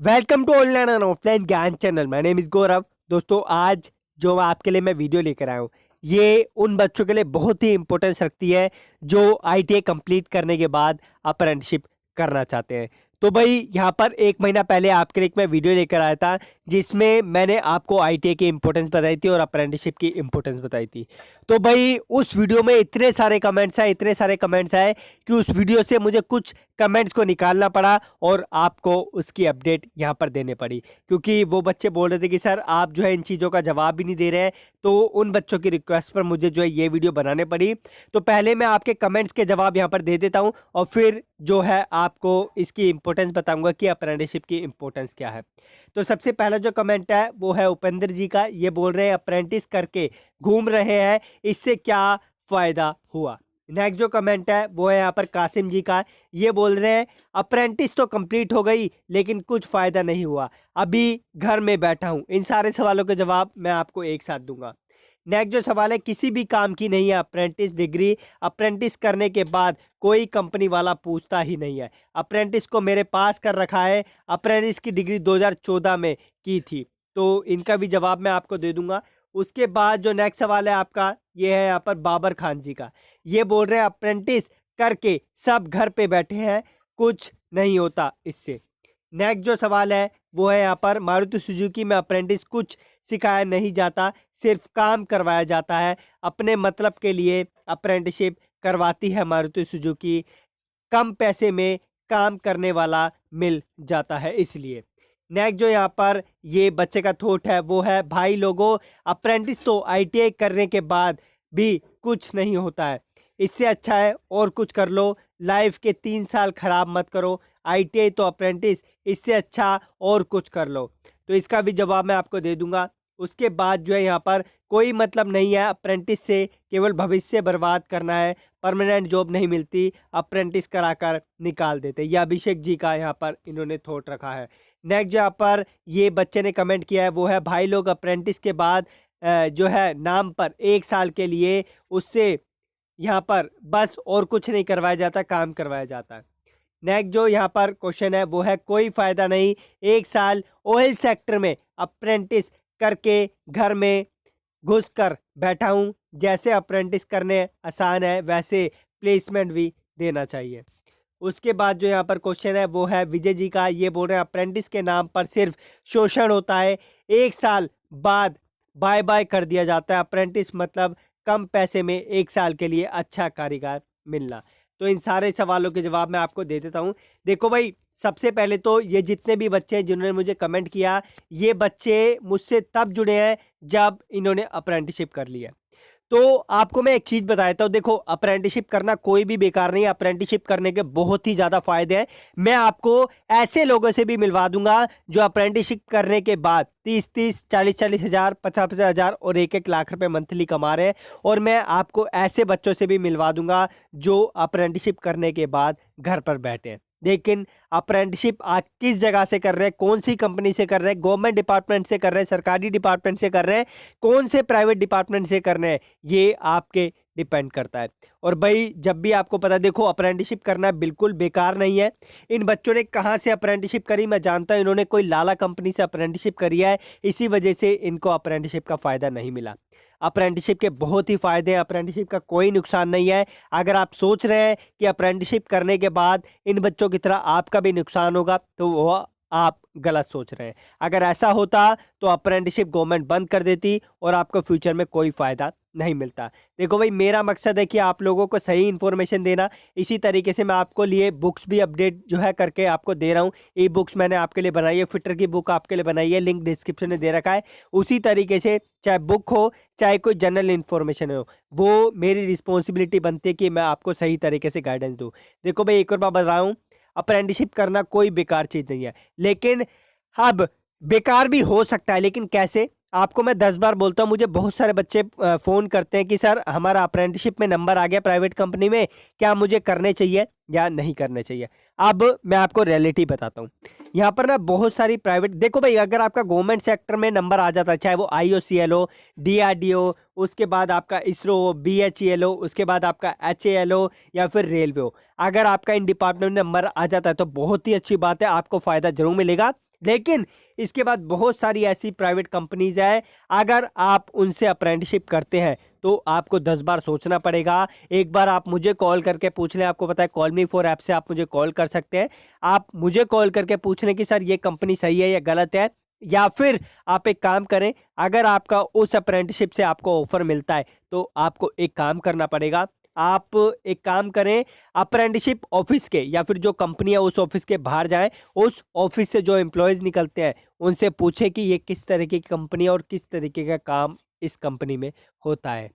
Welcome to online and offline Gyan channel. My name is Gaurav. दोस्तों, आज जो आपके लिए मैं वीडियो लेकर आया हूँ, ये उन बच्चों के लिए बहुत ही इंपॉर्टेंस रखती है जो आईटीआई कंप्लीट करने के बाद अप्रेंटिसशिप करना चाहते हैं। तो भाई, यहाँ पर एक महीना पहले आपके लिए एक मैं वीडियो लेकर आया था जिसमें मैंने आपको आईटीआई की इंपॉर्टेंस बताई थी और अप्रेंटिसशिप की इंपॉर्टेंस बताई थी। तो भाई, उस वीडियो में इतने सारे कमेंट्स आए कि उस वीडियो से मुझे कुछ कमेंट्स को निकालना पड़ा और आपको उसकी अपडेट यहाँ पर देने पड़ी, क्योंकि वो बच्चे बोल रहे थे कि सर आप जो है इन चीज़ों का जवाब भी नहीं दे रहे हैं। तो उन बच्चों की रिक्वेस्ट पर मुझे जो है ये वीडियो बनाने पड़ी। तो पहले मैं आपके कमेंट्स के जवाब यहाँ पर दे देता हूँ और फिर जो है आपको इसकी इंपॉर्टेंस बताऊंगा कि अप्रेंटिसशिप की इंपॉर्टेंस क्या है। तो सबसे पहला जो कमेंट है वो है उपेंद्र जी का। ये बोल रहे हैं अप्रेंटिस करके घूम रहे हैं, इससे क्या फ़ायदा हुआ। नेक्स्ट जो कमेंट है वो है यहाँ पर कासिम जी का। ये बोल रहे हैं अप्रेंटिस तो कंप्लीट हो गई लेकिन कुछ फ़ायदा नहीं हुआ, अभी घर में बैठा हूँ। इन सारे सवालों के जवाब मैं आपको एक साथ दूंगा। नेक्स्ट जो सवाल है, किसी भी काम की नहीं है अप्रेंटिस डिग्री, अप्रेंटिस करने के बाद कोई कंपनी वाला पूछता ही नहीं है। अप्रेंटिस को मेरे पास कर रखा है, अप्रेंटिस की डिग्री 2014 में की थी। तो इनका भी जवाब मैं आपको दे दूंगा। उसके बाद जो नेक्स्ट सवाल है आपका, ये है यहाँ पर बाबर खान जी का। ये बोल रहे हैं अप्रेंटिस करके सब घर पे बैठे हैं, कुछ नहीं होता इससे। नेक्स्ट जो सवाल है वो है यहाँ पर मारुति सुजुकी में अप्रेंटिस कुछ सिखाया नहीं जाता, सिर्फ काम करवाया जाता है। अपने मतलब के लिए अप्रेंटिसशिप करवाती है मारुति सुजुकी, कम पैसे में काम करने वाला मिल जाता है इसलिए। नेक्स्ट जो यहाँ पर ये बच्चे का थॉट है वो है, भाई लोगों अप्रेंटिस तो आईटीआई करने के बाद भी कुछ नहीं होता है, इससे अच्छा है और कुछ कर लो, लाइफ के 3 साल खराब मत करो। आईटीआई तो अप्रेंटिस, इससे अच्छा और कुछ कर लो। तो इसका भी जवाब मैं आपको दे दूंगा। उसके बाद जो है यहाँ पर कोई मतलब नहीं है अप्रेंटिस से, केवल भविष्य बर्बाद करना है, परमानेंट जॉब नहीं मिलती, अप्रेंटिस कराकर निकाल देते। ये अभिषेक जी का यहाँ पर इन्होंने थॉट रखा है। नेक्स्ट जो यहाँ पर ये बच्चे ने कमेंट किया है वो है, भाई लोग अप्रेंटिस के बाद जो है नाम पर 1 साल के लिए उससे यहाँ पर बस और कुछ नहीं करवाया जाता, काम करवाया जाता है। नेक्स्ट जो यहाँ पर क्वेश्चन है वो है, कोई फ़ायदा नहीं, 1 साल ऑयल सेक्टर में अप्रेंटिस करके घर में घुस कर बैठा हूँ, जैसे अप्रेंटिस करने आसान है वैसे प्लेसमेंट भी देना चाहिए। उसके बाद जो यहाँ पर क्वेश्चन है वो है विजय जी का। ये बोल रहे हैं अप्रेंटिस के नाम पर सिर्फ शोषण होता है, 1 साल बाद बाय बाय कर दिया जाता है। अप्रेंटिस मतलब कम पैसे में 1 साल के लिए अच्छा कारीगर मिलना। तो इन सारे सवालों के जवाब मैं आपको दे देता हूँ। देखो भाई, सबसे पहले तो ये जितने भी बच्चे हैं जिन्होंने मुझे कमेंट किया, ये बच्चे मुझसे तब जुड़े हैं जब इन्होंने अप्रेंटिसशिप कर लिया। तो आपको मैं एक चीज़ बता देता हूँ। देखो, अप्रेंटिसशिप करना कोई भी बेकार नहीं है, अप्रेंटिसशिप करने के बहुत ही ज़्यादा फायदे हैं। मैं आपको ऐसे लोगों से भी मिलवा दूंगा जो अप्रेंटिसशिप करने के बाद 30-30, 40-40 हज़ार, 50-50 हज़ार और 1-1 लाख रुपए मंथली कमा रहे हैं। और मैं आपको ऐसे बच्चों से भी मिलवा दूंगा जो अप्रेंटिसशिप करने के बाद घर पर बैठे हैं। लेकिन अप्रेंटिसशिप आज किस जगह से कर रहे हैं, कौन सी कंपनी से कर रहे हैं, गवर्नमेंट डिपार्टमेंट से कर रहे हैं, सरकारी डिपार्टमेंट से कर रहे हैं, कौन से प्राइवेट डिपार्टमेंट से कर रहे हैं, ये आपके डिपेंड करता है। और भाई, जब भी आपको पता, देखो अप्रेंटिसशिप करना बिल्कुल बेकार नहीं है। इन बच्चों ने कहाँ से अप्रेंटिसशिप करी मैं जानता हूँ, इन्होंने कोई लाला कंपनी से अप्रेंटिसशिप करी है, इसी वजह से इनको अप्रेंटिसशिप का फ़ायदा नहीं मिला। अप्रेंटिसशिप के बहुत ही फ़ायदे हैं, अप्रेंटिसशिप का कोई नुकसान नहीं है। अगर आप सोच रहे हैं कि अप्रेंटिसशिप करने के बाद इन बच्चों की तरह आपका भी नुकसान होगा, तो वो आप गलत सोच रहे हैं। अगर ऐसा होता तो अप्रेंटिसशिप गवर्नमेंट बंद कर देती और आपको फ्यूचर में कोई फ़ायदा नहीं मिलता। देखो भाई, मेरा मकसद है कि आप लोगों को सही इन्फॉर्मेशन देना। इसी तरीके से मैं आपको लिए बुक्स भी अपडेट जो है करके आपको दे रहा हूँ। ई बुक्स मैंने आपके लिए बनाई है, फिटर की बुक आपके लिए बनाई है, लिंक डिस्क्रिप्शन में दे रखा है। उसी तरीके से चाहे बुक हो चाहे कोई जनरल इन्फॉर्मेशन हो, वो मेरी रिस्पॉन्सिबिलिटी बनती है कि मैं आपको सही तरीके से गाइडेंस दूँ। देखो भाई, एक और बात बता रहा हूँ, अप्रेंटिसशिप करना कोई बेकार चीज़ नहीं है, लेकिन अब बेकार भी हो सकता है। लेकिन कैसे, आपको मैं 10 बार बोलता हूँ। मुझे बहुत सारे बच्चे फ़ोन करते हैं कि सर हमारा अप्रेंटिसशिप में नंबर आ गया प्राइवेट कंपनी में, क्या मुझे करने चाहिए या नहीं करने चाहिए। अब मैं आपको रियलिटी बताता हूँ। यहाँ पर ना बहुत सारी प्राइवेट, देखो भाई, अगर आपका गवर्नमेंट सेक्टर में नंबर आ जाता है, चाहे वो आईओसीएल हो, डीआरडीओ, उसके बाद आपका इसरो हो, बीएचईएल हो, उसके बाद आपका एचएएल हो या फिर रेलवे हो, अगर आपका इन डिपार्टमेंट में नंबर आ जाता है तो बहुत ही अच्छी बात है, आपको फ़ायदा जरूर मिलेगा। लेकिन इसके बाद बहुत सारी ऐसी प्राइवेट कंपनीज है, अगर आप उनसे अप्रेंटिसशिप करते हैं तो आपको 10 बार सोचना पड़ेगा। एक बार आप मुझे कॉल करके पूछ लें, आपको पता है कॉल मी फॉर ऐप से आप मुझे कॉल कर सकते हैं। आप मुझे कॉल करके पूछ लें कि सर ये कंपनी सही है या गलत है, या फिर आप एक काम करें, अगर आपका उस अप्रेंटिसशिप से आपको ऑफर मिलता है तो आपको एक काम करना पड़ेगा। आप एक काम करें, अप्रेंटिसशिप ऑफिस के या फिर जो कंपनी है उस ऑफिस के बाहर जाएं, उस ऑफिस से जो एम्प्लॉयज़ निकलते हैं उनसे पूछें कि ये किस तरीके की कंपनी है और किस तरीके का काम इस कंपनी में होता है,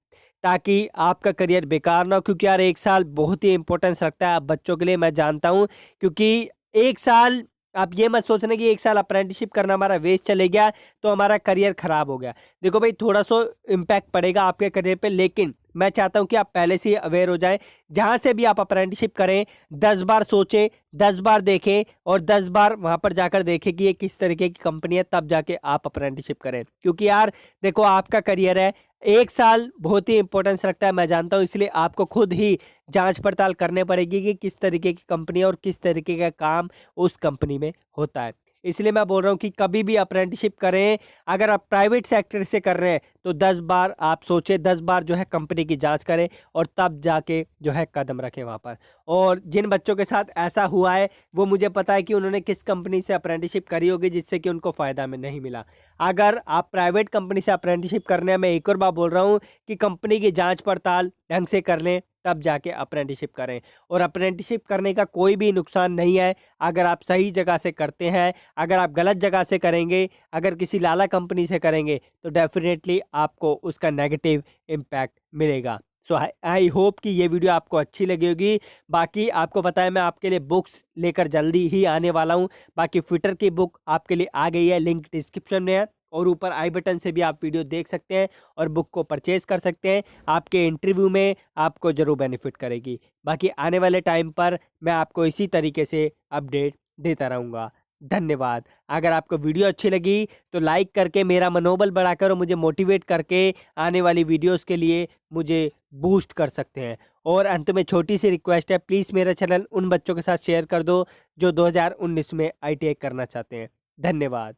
ताकि आपका करियर बेकार ना हो। क्योंकि यार 1 साल बहुत ही इंपॉर्टेंस रखता है आप बच्चों के लिए, मैं जानता हूँ। क्योंकि 1 साल, आप ये मत सोचना कि 1 साल अप्रेंटिसशिप करना हमारा वेस्ट चले गया तो हमारा करियर ख़राब हो गया। देखो भाई, थोड़ा सा इम्पैक्ट पड़ेगा आपके करियर पे, लेकिन मैं चाहता हूँ कि आप पहले से ही अवेयर हो जाएं। जहाँ से भी आप अप्रेंटिसशिप करें 10 बार सोचें, 10 बार देखें और 10 बार वहाँ पर जाकर देखें कि ये किस तरीके की कंपनी है, तब जाके आप अप्रेंटिसशिप करें। क्योंकि यार देखो, आपका करियर है, 1 साल बहुत ही इंपॉर्टेंस रखता है, मैं जानता हूँ। इसलिए आपको खुद ही जांच पड़ताल करनी पड़ेगी कि किस तरीके की कंपनी है और किस तरीके का काम उस कंपनी में होता है। इसलिए मैं बोल रहा हूँ कि कभी भी अप्रेंटिसशिप करें, अगर आप प्राइवेट सेक्टर से कर रहे हैं तो 10 बार आप सोचें, 10 बार जो है कंपनी की जांच करें और तब जाके जो है कदम रखें वहाँ पर। और जिन बच्चों के साथ ऐसा हुआ है वो मुझे पता है कि उन्होंने किस कंपनी से अप्रेंटिसशिप करी होगी जिससे कि उनको फ़ायदा में नहीं मिला। अगर आप प्राइवेट कंपनी से अप्रेंटिसशिप करने हैं, मैं एक और बार बोल रहा हूँ कि कंपनी की जाँच पड़ताल ढंग से कर लें, तब जाके अप्रेंटिसशिप करें। और अप्रेंटिसशिप करने का कोई भी नुकसान नहीं है अगर आप सही जगह से करते हैं। अगर आप गलत जगह से करेंगे, अगर किसी लाला कंपनी से करेंगे तो डेफिनेटली आपको उसका नेगेटिव इम्पैक्ट मिलेगा। सो आई होप कि ये वीडियो आपको अच्छी लगी होगी। बाकी आपको पता है मैं आपके लिए बुक्स लेकर जल्दी ही आने वाला हूँ। बाकी ट्विटर की बुक आपके लिए आ गई है, लिंक डिस्क्रिप्शन में है और ऊपर आई बटन से भी आप वीडियो देख सकते हैं और बुक को परचेज़ कर सकते हैं। आपके इंटरव्यू में आपको ज़रूर बेनिफिट करेगी। बाकी आने वाले टाइम पर मैं आपको इसी तरीके से अपडेट देता रहूँगा। धन्यवाद। अगर आपको वीडियो अच्छी लगी तो लाइक करके मेरा मनोबल बढ़ाकर और मुझे मोटिवेट करके आने वाली वीडियोस के लिए मुझे बूस्ट कर सकते हैं। और अंत में छोटी सी रिक्वेस्ट है, प्लीज़ मेरा चैनल उन बच्चों के साथ शेयर कर दो जो 2019 में ITI करना चाहते हैं। धन्यवाद।